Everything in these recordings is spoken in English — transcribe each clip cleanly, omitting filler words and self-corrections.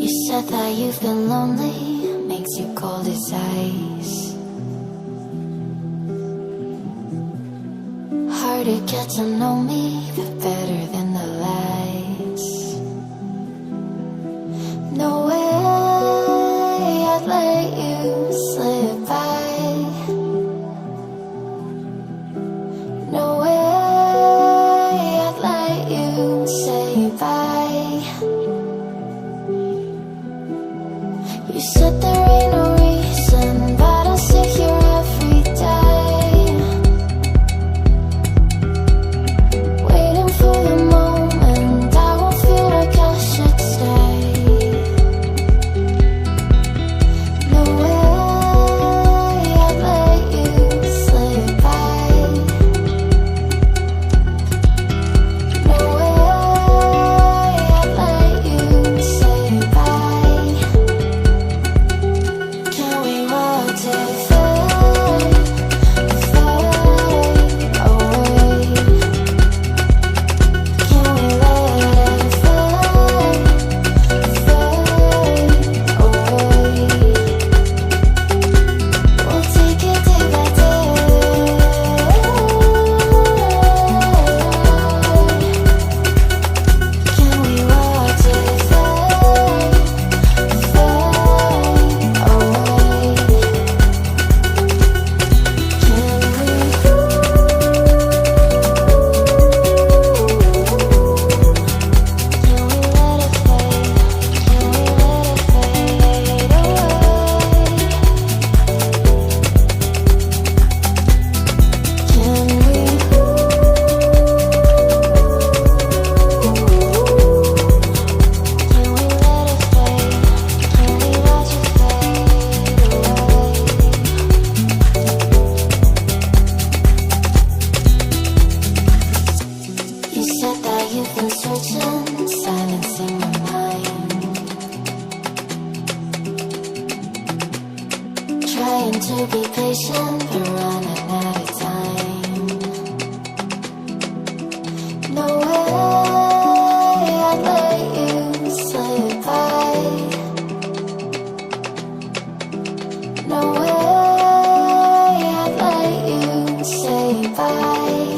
You said that you've been lonely, makes you cold as ice. Hard to get to know me, but better than the lies. No way I'd let you slip by. No way I'd let you say bye. You said there ain't no reason, but I'll sit here every day, waiting for the moment I won't feel like I should stay. No way I'd let you slip by. No way I'd let you say bye. Can we watch it fade, fade away? Can we let it fade, fade away? We'll take it day by day. Can we watch it fade, fade away? You said that you've been searching, silencing my mind, trying to be patient, but running out of time. No way I'd let you slip by. No way I'd let you say bye.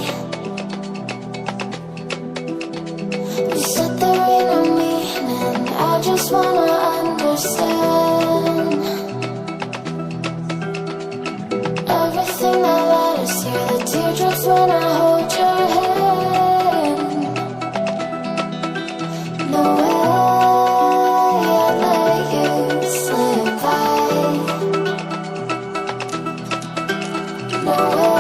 You said there ain't no meaning, I just wanna understand everything that led us here, the teardrops when I hold your hand. No way I'd let you slip by. No way